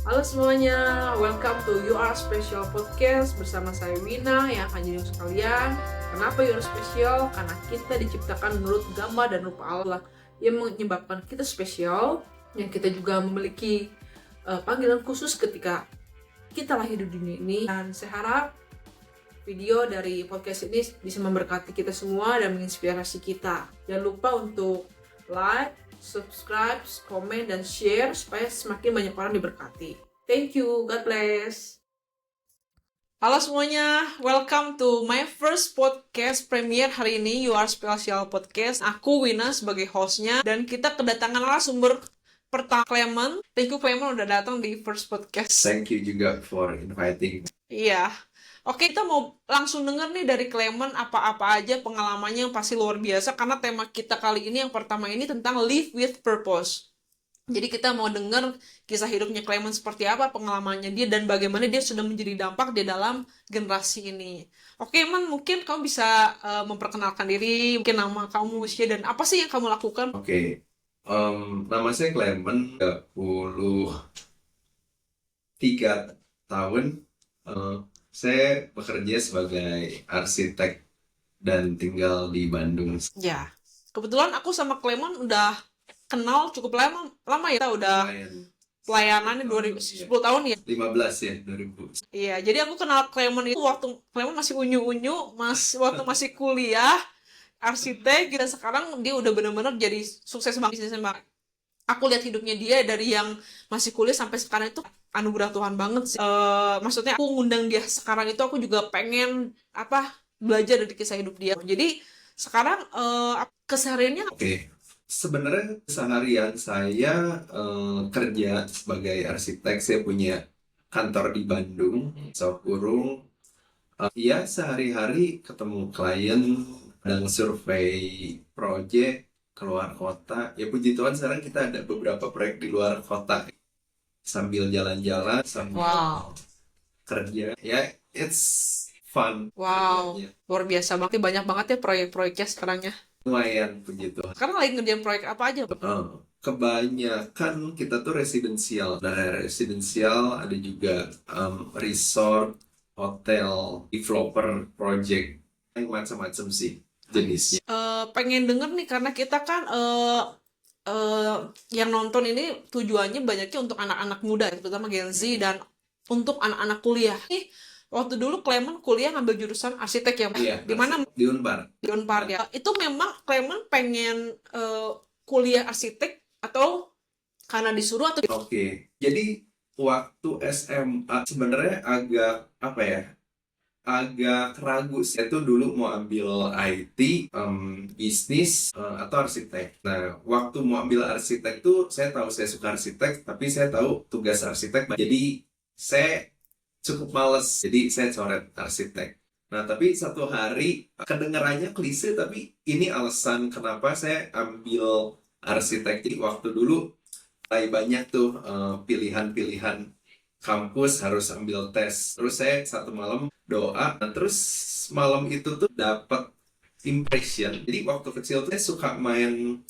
Halo semuanya, welcome to You Are Special Podcast bersama saya Wina yang akan jadi host kalian. Kenapa You Are Special? Karena kita diciptakan menurut gambar dan rupa Allah yang menyebabkan kita spesial, yang kita juga memiliki panggilan khusus ketika kita lahir di dunia ini. Dan saya harap video dari podcast ini bisa memberkati kita semua dan menginspirasi kita. Jangan lupa untuk like, subscribe, komen, dan share supaya semakin banyak orang diberkati. Thank you, God bless. Halo semuanya, welcome to my first podcast premiere hari ini, You Are Special Podcast. Aku Wina sebagai hostnya, dan kita kedatangan narasumber pertama, Clement. Thank you, Clement, udah datang di first podcast. Thank you juga for inviting. Iya. Oke, kita mau langsung denger nih dari Clement apa-apa aja pengalamannya yang pasti luar biasa, karena tema kita kali ini yang pertama ini tentang live with purpose. Jadi kita mau denger kisah hidupnya Clement seperti apa, pengalamannya dia, dan bagaimana dia sudah menjadi dampak di dalam generasi ini. Oke, Man, mungkin kamu bisa memperkenalkan diri, mungkin nama kamu, usia, dan apa sih yang kamu lakukan? Oke, nama saya Clement, 33 tahun. Saya bekerja sebagai arsitek dan tinggal di Bandung. Ya, kebetulan aku sama Clement udah kenal cukup lama ya, kita udah pelayanannya 10 tahun ya. 15 ya, 2000. Iya, jadi aku kenal Clement itu waktu Clement masih unyu-unyu, waktu masih kuliah arsitek, dan sekarang dia udah benar-benar jadi sukses banget bisnisnya. Aku lihat hidupnya dia dari yang masih kuliah sampai sekarang itu anugerah Tuhan banget sih. Maksudnya aku ngundang dia sekarang itu aku juga pengen belajar dari kisah hidup dia. Jadi sekarang kesehariannya. Oke, sebenarnya seharian saya kerja sebagai arsitek. Saya punya kantor di Bandung, Kurung. Ya sehari-hari ketemu klien, dan survei project keluar kota. Ya puji Tuhan sekarang kita ada beberapa proyek di luar kota. Sambil jalan-jalan, sambil kerja. Ya, it's fun. Wow, Ya, luar biasa banget. Banyak banget ya proyek-proyeknya sekarang ya. lumayan puji Tuhan. Sekarang lagi ngerjain proyek apa aja? Kebanyakan kita tuh residensial. Dari residensial ada juga resort, hotel, developer project, yang macam-macam sih jenisnya. Pengen denger nih, karena kita kan yang nonton ini tujuannya banyaknya untuk anak-anak muda, terutama Gen Z, dan untuk anak-anak kuliah. Nih, waktu dulu Clement kuliah ngambil jurusan arsitek ya, Iya, di mana? di Unpar. Di Unpar ya. Itu memang Clement pengen kuliah arsitek atau karena disuruh atau? Oke, jadi waktu SMA sebenarnya agak ragu. Saya tuh dulu mau ambil IT, bisnis, atau arsitek. Nah, waktu mau ambil arsitek tuh saya tahu saya suka arsitek, tapi saya tahu tugas arsitek. Jadi saya cukup males, jadi saya coret arsitek. Nah, tapi satu hari kedengarannya klise, tapi ini alasan kenapa saya ambil arsitek. Jadi waktu dulu banyak tuh pilihan-pilihan kampus, harus ambil tes. Terus saya satu malam doa, nah, terus malam itu tuh dapat impression. Jadi waktu kecil tuh saya suka main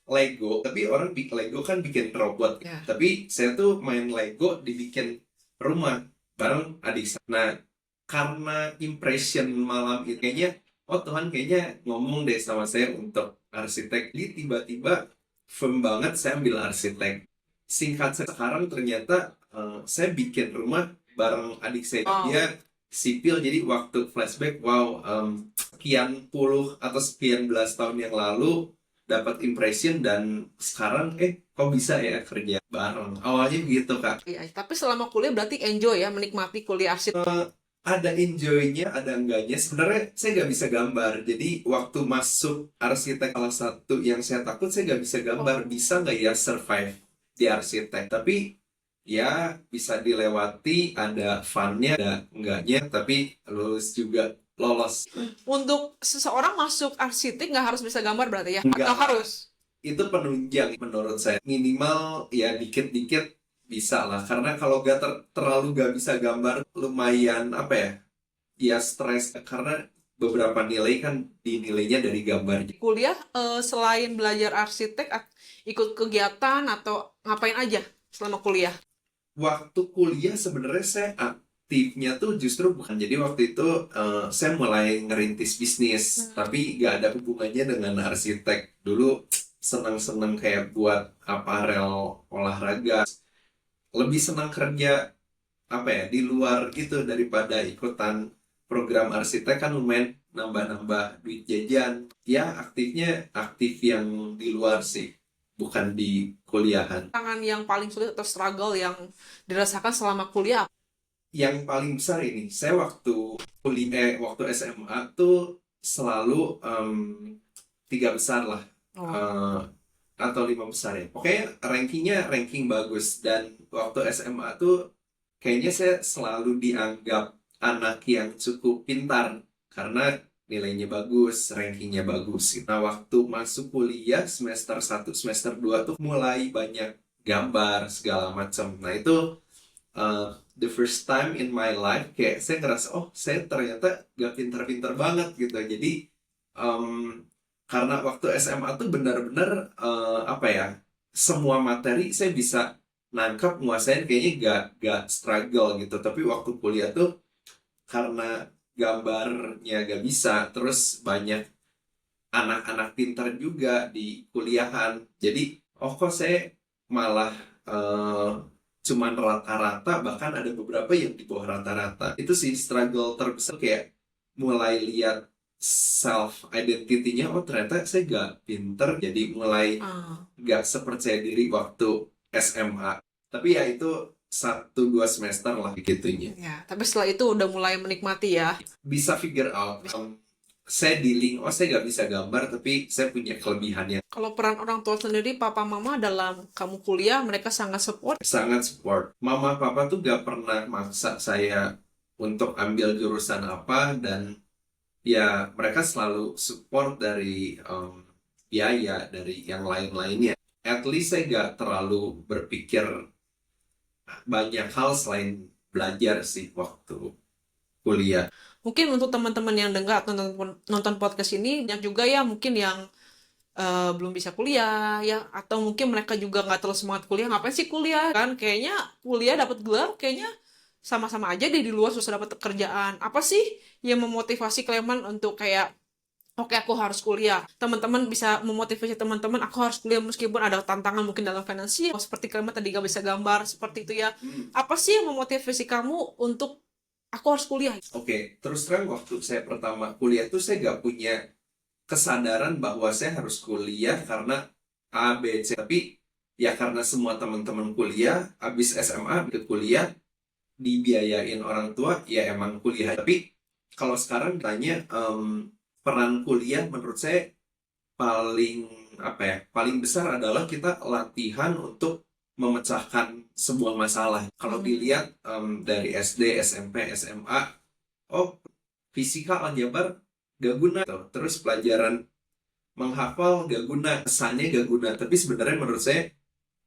Lego, tapi orang bikin Lego kan bikin robot. Ya. Tapi saya tuh main Lego dibikin rumah bareng adik saya. Nah, karena impression malam itu kayaknya, oh Tuhan kayaknya ngomong deh sama saya untuk arsitek. Jadi tiba-tiba firm banget saya ambil arsitek. Singkat sekarang ternyata saya bikin rumah bareng adik saya. Wow. Dia sipil, jadi waktu flashback, sekian puluh atau sekian belas tahun yang lalu dapat impression, dan sekarang kok bisa ya kerja bareng. Awalnya gitu, Kak. Iya, tapi selama kuliah berarti enjoy ya, menikmati kuliah arsitek. Ada enjoy-nya, ada enggaknya. Sebenarnya saya nggak bisa gambar. Jadi waktu masuk arsitek, salah satu yang saya takut, saya nggak bisa gambar. Bisa nggak ya survive di arsitek? Tapi ya bisa dilewati, ada fun-nya, ada enggaknya, tapi lulus juga, lolos. Untuk seseorang masuk arsitek nggak harus bisa gambar berarti ya? Nggak. Atau harus? Itu penunjang menurut saya. Minimal ya dikit-dikit bisa lah. Karena kalau terlalu gak bisa gambar, lumayan ya stres. Karena beberapa nilai kan dinilainya dari gambar. Kuliah selain belajar arsitek, ikut kegiatan atau ngapain aja selama kuliah? waktu kuliah sebenarnya saya aktifnya tuh justru bukan. Jadi waktu itu saya mulai ngerintis bisnis, tapi gak ada hubungannya dengan arsitek. Dulu senang-senang kayak buat aparel olahraga. Lebih senang kerja apa ya di luar gitu daripada ikutan program arsitek, kan lumayan nambah-nambah duit jajan. Ya aktifnya aktif yang di luar sih, bukan di kuliahan. Tantangan yang paling sulit atau struggle yang dirasakan selama kuliah? Yang paling besar ini, saya waktu SMA tuh selalu tiga besar lah, Oh. atau lima besar ya. Pokoknya rankingnya ranking bagus. Dan waktu SMA tuh kayaknya saya selalu dianggap anak yang cukup pintar karena nilainya bagus, rankingnya bagus. Nah, waktu masuk kuliah semester 1, semester 2 tuh mulai banyak gambar segala macam. Nah, itu the first time in my life kayak saya ngerasa, oh saya ternyata gak pintar-pintar banget gitu. Jadi karena waktu SMA tuh benar-benar apa ya, semua materi saya bisa nangkap, nguasain, kayaknya gak struggle gitu. Tapi waktu kuliah tuh karena gambarnya gak bisa, terus banyak anak-anak pintar juga di kuliahan. Jadi kok saya malah eh, cuman rata-rata, bahkan ada beberapa yang di bawah rata-rata. Itu sih struggle terbesar, kayak mulai lihat self identity-nya, oh ternyata saya gak pinter, jadi mulai gak sepercaya diri waktu SMA. Tapi ya itu 1-2 semester lah gitunya. Ya, tapi setelah itu udah mulai menikmati ya. Bisa figure out. Saya dealing, saya gak bisa gambar, tapi saya punya kelebihannya. Kalau peran orang tua sendiri, papa mama dalam kamu kuliah, mereka sangat support. Sangat support. Mama papa tuh gak pernah maksa saya untuk ambil jurusan apa, dan ya mereka selalu support dari biaya, dari yang lain-lainnya. At least saya gak terlalu berpikir banyak hal selain belajar sih waktu kuliah. Mungkin untuk teman-teman yang dengar atau nonton podcast ini, yang juga ya mungkin yang belum bisa kuliah ya, atau mungkin mereka juga nggak terlalu semangat kuliah. Ngapain sih kuliah kan? Kayaknya kuliah dapat gelar, kayaknya sama-sama aja deh, di luar susah dapat pekerjaan. Apa sih yang memotivasi kalian untuk kayak, oke aku harus kuliah? Teman-teman bisa memotivasi teman-teman, aku harus kuliah meskipun ada tantangan mungkin dalam finansial, seperti kalian tadi gak bisa gambar, seperti itu ya. Apa sih yang memotivasi kamu untuk aku harus kuliah? Oke, terus terang waktu saya pertama kuliah tuh saya gak punya kesadaran bahwa saya harus kuliah karena A, B, C. Tapi ya karena semua teman-teman kuliah, habis SMA ke kuliah, dibiayain orang tua, ya emang kuliah. Tapi kalau sekarang tanya peran kuliah, menurut saya paling paling besar adalah kita latihan untuk memecahkan sebuah masalah. Kalau dilihat dari SD, SMP, SMA, fisika, aljabar gak guna, terus pelajaran menghafal gak guna, kesannya gak guna. Tapi sebenarnya menurut saya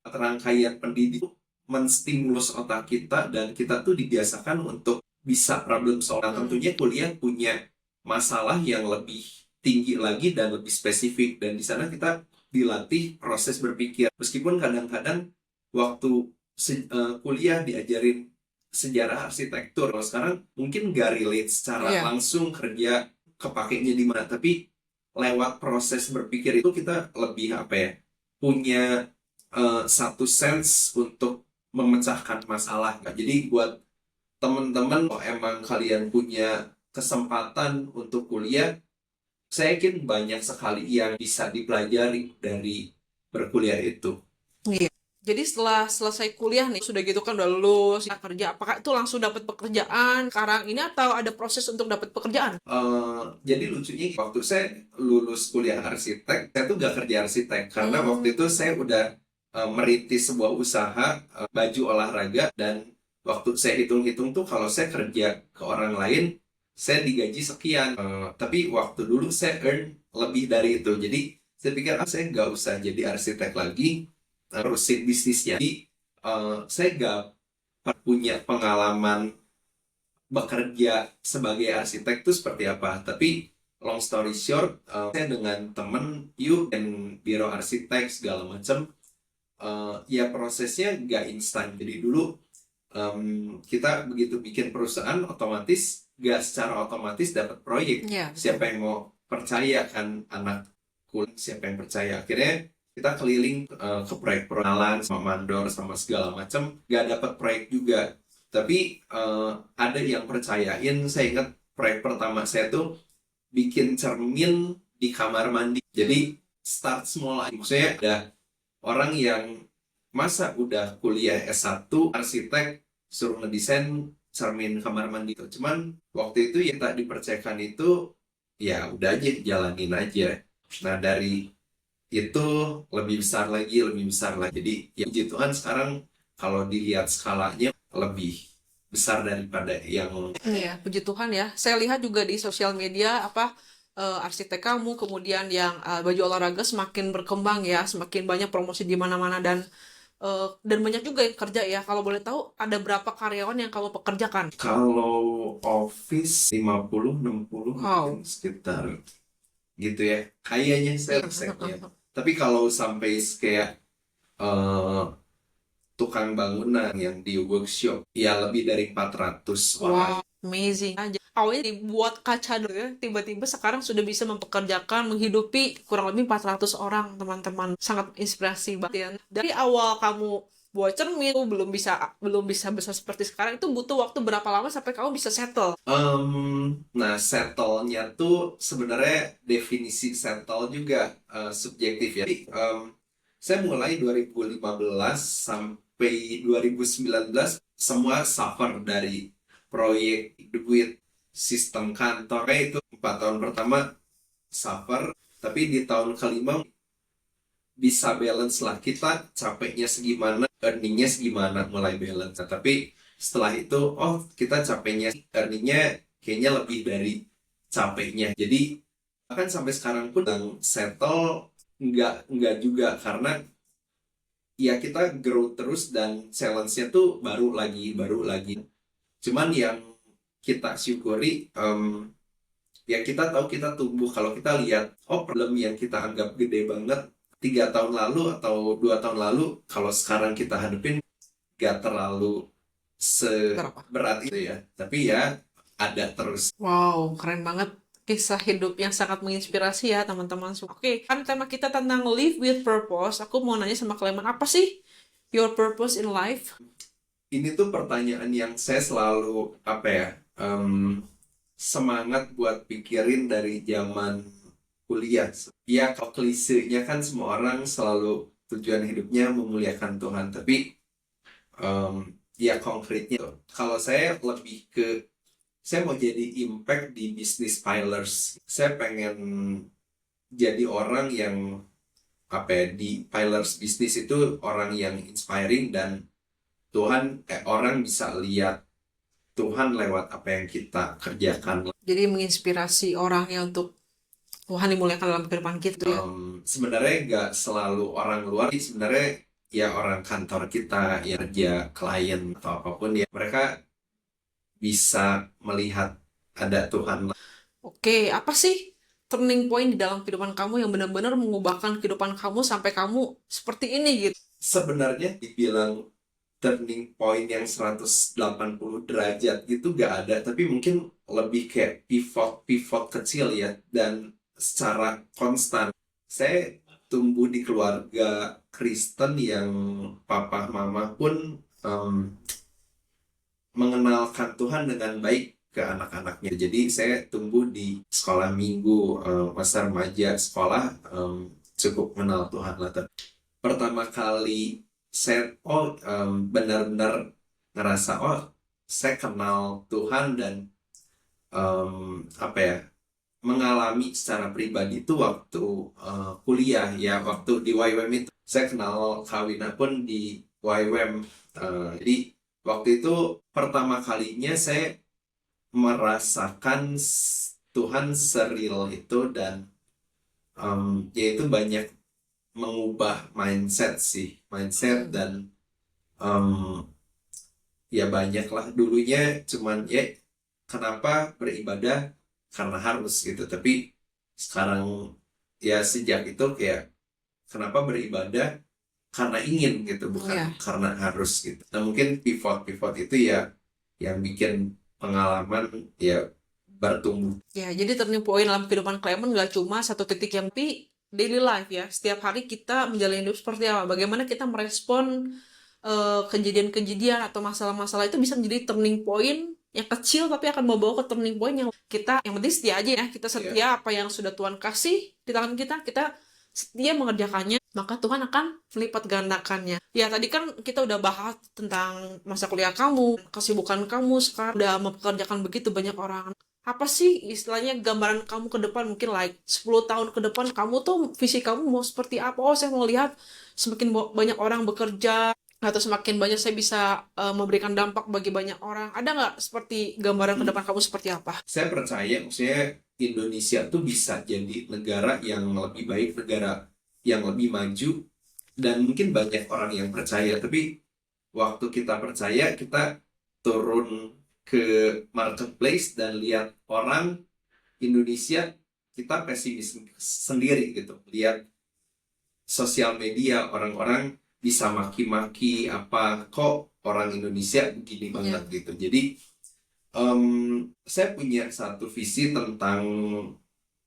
rangkaian pendidik menstimulus otak kita, dan kita tuh dibiasakan untuk bisa problem solve. Nah, tentunya kuliah punya masalah yang lebih tinggi lagi dan lebih spesifik, dan di sana kita dilatih proses berpikir. Meskipun kadang-kadang waktu kuliah diajarin sejarah arsitektur, kalau sekarang mungkin gak relate secara langsung kerja kepakainya di mana, tapi lewat proses berpikir itu kita lebih punya satu sense untuk memecahkan masalah. Jadi buat teman-teman, kalau emang kalian punya kesempatan untuk kuliah, saya yakin banyak sekali yang bisa dipelajari dari berkuliah itu. Iya. Jadi setelah selesai kuliah nih, sudah gitu kan udah lulus, kerja, apakah itu langsung dapat pekerjaan sekarang ini atau ada proses untuk dapat pekerjaan? Jadi lucunya waktu saya lulus kuliah arsitek, saya tuh gak kerja arsitek karena waktu itu saya udah merintis sebuah usaha baju olahraga, dan waktu saya hitung-hitung tuh kalau saya kerja ke orang lain, saya digaji sekian. Tapi waktu dulu saya earn lebih dari itu. Jadi saya pikir saya gak usah jadi arsitek lagi, terusin bisnisnya. Jadi saya gak punya pengalaman bekerja sebagai arsitek itu seperti apa. Tapi long story short, saya dengan temen dan biro arsitek segala macam, ya prosesnya gak instan. Jadi dulu kita begitu bikin perusahaan otomatis gak secara otomatis dapat proyek. Iya, betul. Siapa yang mau percaya kan anak kuliah, siapa yang percaya? Akhirnya kita keliling ke proyek perkenalan sama mandor sama segala macam, gak dapat proyek juga. Tapi ada yang percayain. Saya ingat proyek pertama saya tuh bikin cermin di kamar mandi. Jadi start small aja. Maksudnya ada orang yang masa udah kuliah S1 arsitek suruh ngedesain cermin kamar mandi itu. Cuman waktu itu yang tak dipercayakan itu ya udah aja jalanin aja. Nah dari itu lebih besar lagi, lebih besar lagi. Jadi ya puji Tuhan sekarang kalau dilihat skalanya lebih besar daripada yang Iya, puji Tuhan ya. Saya lihat juga di sosial media arsitek kamu, kemudian yang baju olahraga semakin berkembang ya, semakin banyak promosi di mana-mana dan banyak juga yang kerja ya. Kalau boleh tahu ada berapa karyawan yang kamu pekerjakan? kalau office 50-60 Wow. mungkin sekitar gitu ya. Kayaknya saya resepnya. Tapi kalau sampai kayak eh, tukang bangunan yang di workshop ya lebih dari 400 orang. Wow, amazing aja. Awalnya dibuat kaca dulu ya, tiba-tiba sekarang sudah bisa mempekerjakan, menghidupi kurang lebih 400 orang, teman-teman. Sangat inspirasi banget ya. Dari awal kamu buat cermin, belum bisa besar seperti sekarang, itu butuh waktu berapa lama sampai kamu bisa settle? Nah, settle-nya tuh sebenarnya definisi settle juga subjektif ya. Jadi, saya mulai 2015 sampai 2019 semua suffer dari proyek duit sistem kantornya itu 4 tahun pertama suffer, tapi di tahun kelima bisa balance lah kita capeknya segimana, earningnya segimana mulai balance. Nah, tapi setelah itu kita capeknya earningnya kayaknya lebih dari capeknya. Jadi bahkan sampai sekarang pun yang settle nggak juga karena ya kita grow terus dan challenge-nya tuh baru lagi. Cuman yang kita syukuri ya kita tahu kita tumbuh kalau kita lihat problem yang kita anggap gede banget 3 tahun lalu atau 2 tahun lalu kalau sekarang kita hadapin gak terlalu Berapa? seberat itu ya, tapi ya ada terus. Wow, keren banget. Kisah hidup yang sangat menginspirasi ya, teman-teman. Oke, kan tema kita tentang live with purpose. Aku mau nanya sama kalian, apa sih your purpose in life? Ini tuh pertanyaan yang saya selalu apa ya semangat buat pikirin dari zaman kuliah. Ya kalau klisenya kan semua orang selalu tujuan hidupnya memuliakan Tuhan, tapi ya konkretnya kalau saya lebih ke saya mau jadi impact di bisnis pilers. Saya pengen jadi orang yang apa ya di pilers bisnis itu orang yang inspiring dan orang bisa lihat Tuhan lewat apa yang kita kerjakan. Jadi menginspirasi orangnya untuk Tuhan dimuliakan dalam kehidupan kita ya. Sebenarnya nggak selalu orang luar, sebenarnya ya orang kantor kita, ya kerja klien atau apapun ya mereka bisa melihat ada Tuhan. Oke, apa sih turning point di dalam kehidupan kamu yang benar-benar mengubahkan kehidupan kamu sampai kamu seperti ini gitu? Sebenarnya dibilang turning point yang 180 derajat gitu gak ada, tapi mungkin lebih kayak pivot kecil ya dan secara konstan. Saya tumbuh di keluarga Kristen yang papa mama pun mengenalkan Tuhan dengan baik ke anak-anaknya. Jadi saya tumbuh di sekolah minggu, masa remaja sekolah cukup mengenal Tuhan lah. Pertama kali saya benar-benar ngerasa saya kenal Tuhan dan apa ya mengalami secara pribadi itu waktu kuliah ya, waktu di YWAM itu saya kenal Kawina pun di YWAM. Jadi waktu itu pertama kalinya saya merasakan Tuhan seril itu dan yaitu banyak mengubah mindset dan ya banyak lah. Dulunya cuman ya kenapa beribadah karena harus gitu, tapi sekarang ya sejak itu kayak kenapa beribadah karena ingin gitu, bukan Iya. karena harus gitu. Nah mungkin pivot itu ya yang bikin pengalaman ya bertumbuh. Ya, jadi turning point dalam kehidupan Clement nggak cuma satu titik yang tapi daily life ya. Setiap hari kita menjalani hidup seperti apa? Bagaimana kita merespon kejadian-kejadian atau masalah-masalah itu bisa menjadi turning point yang kecil tapi akan membawa ke turning point yang kita yang penting setia aja ya. Kita setia apa yang sudah Tuhan kasih di tangan kita setia mengerjakannya, maka Tuhan akan melipat gandakannya. Ya, tadi kan kita udah bahas tentang masa kuliah kamu, kesibukan kamu sekarang udah mempekerjakan begitu banyak orang. Apa sih istilahnya gambaran kamu ke depan, mungkin like 10 tahun ke depan kamu tuh visi kamu mau seperti apa? Oh, saya mau lihat semakin banyak orang bekerja atau semakin banyak saya bisa memberikan dampak bagi banyak orang. Ada nggak seperti gambaran ke depan kamu seperti apa? Saya percaya maksudnya Indonesia tuh bisa jadi negara yang lebih baik, negara yang lebih maju, dan mungkin banyak orang yang percaya, tapi waktu kita percaya, kita turun ke marketplace dan lihat orang Indonesia, kita pesimis sendiri gitu. Lihat sosial media, orang-orang bisa maki-maki apa, kok orang Indonesia begini banget gitu. Jadi saya punya satu visi tentang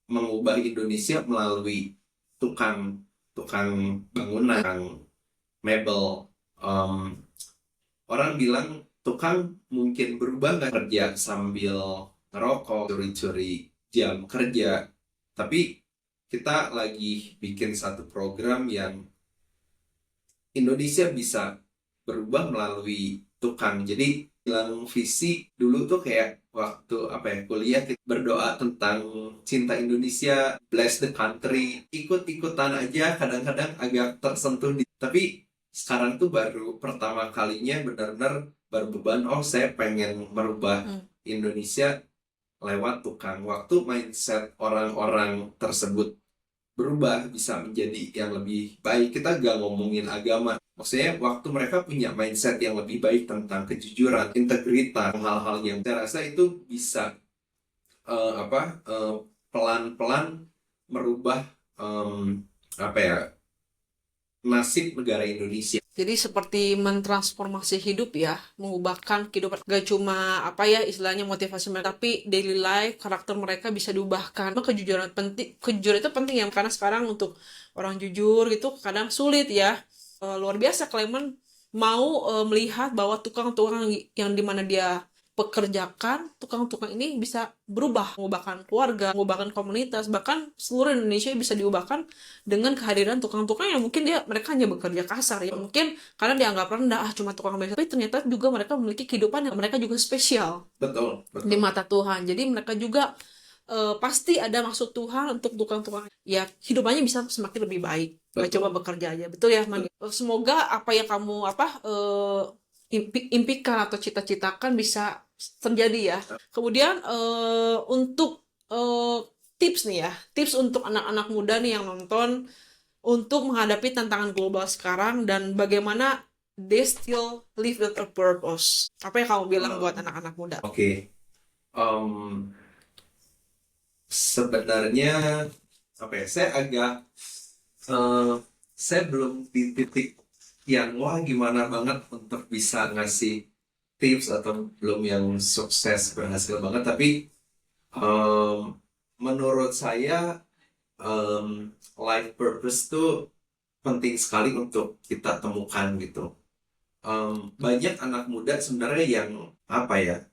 mengubah Indonesia melalui tukang tukang bangunan, tukang mebel. Orang bilang tukang mungkin berubah nggak kerja sambil ngerokok, curi-curi jam kerja, tapi kita lagi bikin satu program yang Indonesia bisa berubah melalui tukang. Jadi bilang visi dulu tuh kayak waktu apa ya kuliah, kita berdoa tentang cinta Indonesia, bless the country, ikut-ikutan aja, kadang-kadang agak tersentuh tapi sekarang tuh baru pertama kalinya benar-benar berbeban, oh saya pengen merubah Indonesia lewat tukang. Waktu mindset orang-orang tersebut berubah bisa menjadi yang lebih baik, kita gak ngomongin agama, maksudnya waktu mereka punya mindset yang lebih baik tentang kejujuran, integritas, hal-hal yang saya rasa itu bisa pelan-pelan merubah apa ya nasib negara Indonesia. Jadi seperti mentransformasi hidup ya, mengubahkan kehidupan. Gak cuma apa ya istilahnya motivasi mereka, tapi daily life, karakter mereka bisa diubahkan. Kejujuran penting, kejujuran itu penting ya, karena sekarang untuk orang jujur gitu kadang sulit ya. Luar biasa Clement mau melihat bahwa tukang-tukang yang dimana dia pekerjakan, tukang-tukang ini bisa berubah, mengubahkan keluarga, mengubahkan komunitas, bahkan seluruh Indonesia bisa diubahkan dengan kehadiran tukang-tukang yang mungkin mereka hanya bekerja kasar ya, mungkin karena dianggap rendah, cuma tukang biasa, tapi ternyata juga mereka memiliki kehidupan yang mereka juga spesial. Betul. Di mata Tuhan. Jadi mereka juga pasti ada maksud Tuhan untuk tukang-tukang ya hidupannya bisa semakin lebih baik. Gak coba bekerja aja, betul ya Mani? Semoga apa yang kamu impikan atau cita-citakan bisa terjadi ya. Kemudian untuk tips nih ya, tips untuk anak-anak muda nih yang nonton untuk menghadapi tantangan global sekarang dan bagaimana they still live with a purpose. Apa yang kamu bilang buat anak-anak muda? Oke. Sebenarnya apa ya, saya belum di titik yang wah gimana banget untuk bisa ngasih tips, atau belum yang sukses berhasil banget, tapi menurut saya life purpose tuh penting sekali untuk kita temukan gitu. Banyak anak muda sebenarnya yang apa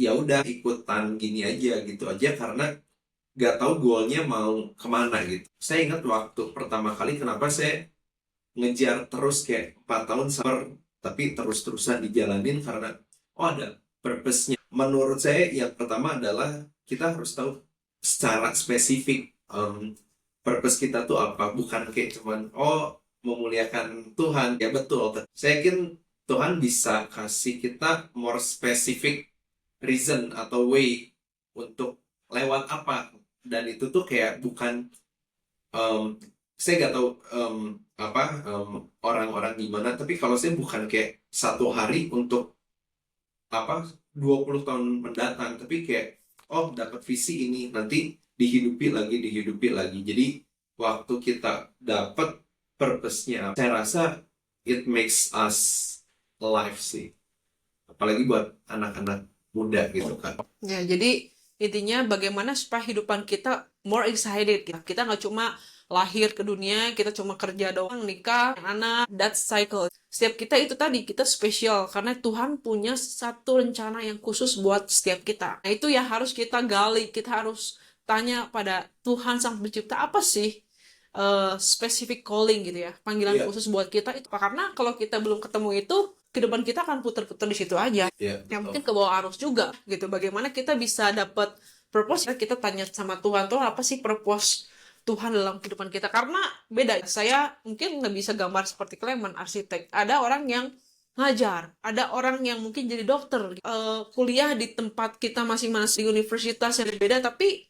ya udah ikutan gini aja gitu aja karena gak tahu goalnya mau kemana gitu. Saya ingat waktu pertama kali kenapa saya ngejar terus kayak 4 tahun tapi terus-terusan dijalanin karena ada purpose-nya. Menurut saya yang pertama adalah kita harus tahu secara spesifik purpose kita tuh apa, bukan kayak cuman memuliakan Tuhan. Ya betul, saya yakin Tuhan bisa kasih kita more specific reason atau way untuk lewat apa, dan itu tuh kayak bukan saya nggak tahu orang-orang gimana, tapi kalau saya bukan kayak satu hari untuk 20 tahun mendatang, tapi kayak dapat visi ini nanti dihidupi lagi. Jadi waktu kita dapat purpose-nya. Saya rasa it makes us alive sih. Apalagi buat anak-anak muda gitu kan. Ya, jadi intinya bagaimana supaya kehidupan kita more excited. Kita nggak cuma lahir ke dunia, kita cuma kerja doang, nikah, anak, that cycle. Setiap kita itu tadi, kita spesial. Karena Tuhan punya satu rencana yang khusus buat setiap kita. Nah, itu yang harus kita gali. Kita harus tanya pada Tuhan Sang Pencipta, apa sih specific calling gitu ya, panggilan Iya. khusus buat kita itu. Karena kalau kita belum ketemu itu, kehidupan kita akan putar-putar di situ aja. Iya, Yang betul. mungkin ke bawah arus juga gitu. Bagaimana kita bisa dapat purpose? Kita tanya sama Tuhan, Tuhan apa sih purpose Tuhan dalam kehidupan kita? Karena beda. Saya mungkin nggak bisa gambar seperti Clement, arsitek. Ada orang yang ngajar, ada orang yang mungkin jadi dokter, kuliah di tempat kita masing-masing, universitas yang berbeda, tapi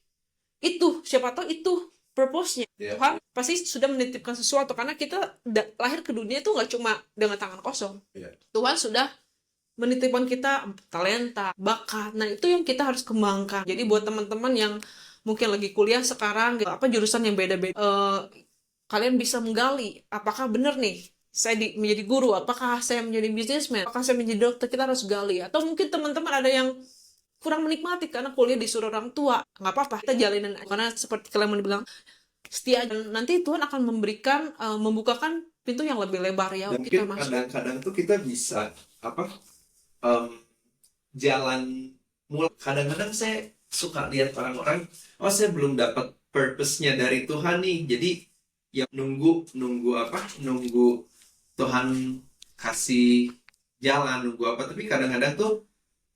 itu siapa tahu itu purpose-nya. Iya. Tuhan pasti sudah menitipkan sesuatu, karena kita lahir ke dunia itu nggak cuma dengan tangan kosong. Iya. Tuhan sudah menitipkan kita talenta, bakat. Nah, itu yang kita harus kembangkan. Jadi buat teman-teman yang mungkin lagi kuliah sekarang, apa jurusan yang beda-beda, kalian bisa menggali apakah benar nih saya menjadi guru, apakah saya menjadi businessman, apakah saya menjadi dokter. Kita harus gali. Atau mungkin teman-teman ada yang kurang menikmati karena kuliah disuruh orang tua, nggak apa-apa, kita jalinin. Karena seperti kalian bilang, setia, dan nanti Tuhan akan memberikan, membukakan pintu yang lebih lebar ya Dan kita mungkin masuk. kadang-kadang tuh kita bisa jalan mulai. Kadang-kadang saya suka lihat orang-orang, oh saya belum dapat purpose-nya dari Tuhan nih, jadi ya nunggu Tuhan kasih jalan, nunggu apa. Tapi kadang-kadang tuh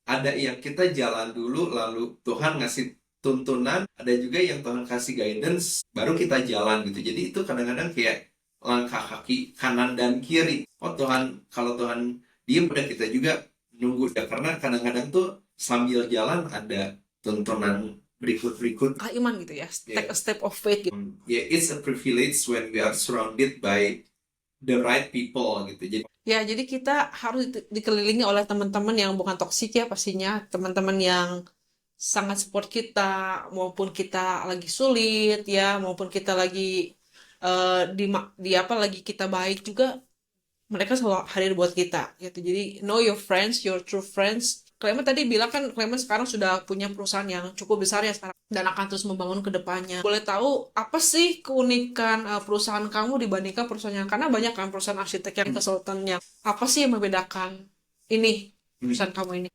ada yang kita jalan dulu, lalu Tuhan ngasih tuntunan, ada juga yang Tuhan kasih guidance, baru kita jalan gitu. Jadi itu kadang-kadang kayak langkah kaki kanan dan kiri. Oh Tuhan, kalau Tuhan diem, udah kita juga nunggu ya. Karena kadang-kadang tuh sambil jalan ada tuntunan berikut-berikut. Iman gitu ya, take a step of faith gitu. Yeah, it's a privilege when we are surrounded by the right people gitu. Jadi Ya, jadi kita harus dikelilingi oleh teman-teman yang bukan toksik ya pastinya, teman-teman yang sangat support kita, maupun kita lagi sulit ya, maupun kita lagi lagi kita baik juga, mereka selalu hadir buat kita gitu. Jadi know your friends, your true friends. Clement tadi bilang kan, Clement sekarang sudah punya perusahaan yang cukup besar ya sekarang, dan akan terus membangun ke depannya. Boleh tahu apa sih keunikan perusahaan kamu dibandingkan perusahaan yang, karena banyak kan perusahaan arsitek yang konsultannya. Apa sih yang membedakan ini perusahaan kamu ini?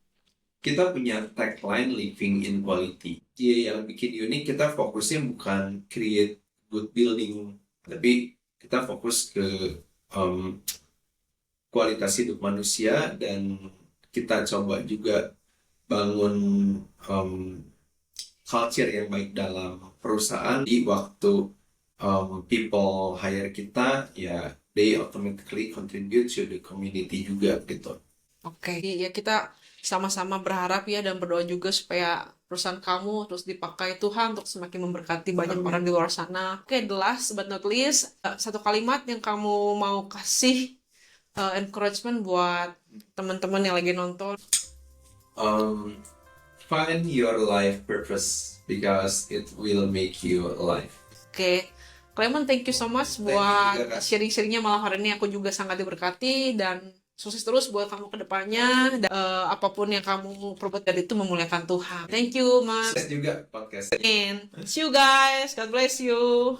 kita punya tagline living in quality. Yang bikin unik, kita fokusnya bukan create good building, tapi kita fokus ke kualitas hidup manusia, dan kita coba juga bangun culture yang baik dalam perusahaan. Di waktu people hire kita, ya they automatically contribute to the community juga gitu. Oke, ya kita sama-sama berharap ya, dan berdoa juga supaya perusahaan kamu terus dipakai Tuhan untuk semakin memberkati banyak orang di luar sana. Oke, the last but not least, satu kalimat yang kamu mau kasih encouragement buat teman-teman yang lagi nonton. Find your life purpose because it will make you alive. Oke, Clement, thank you so much Thank you buat juga, Kak. sharing-sharingnya malam hari ini. Aku juga sangat diberkati, dan sukses terus buat kamu ke depannya, dan apapun yang kamu perbuat dari itu memuliakan Tuhan. Thank you, Mas. Sukses juga podcast. And see you guys. God bless you.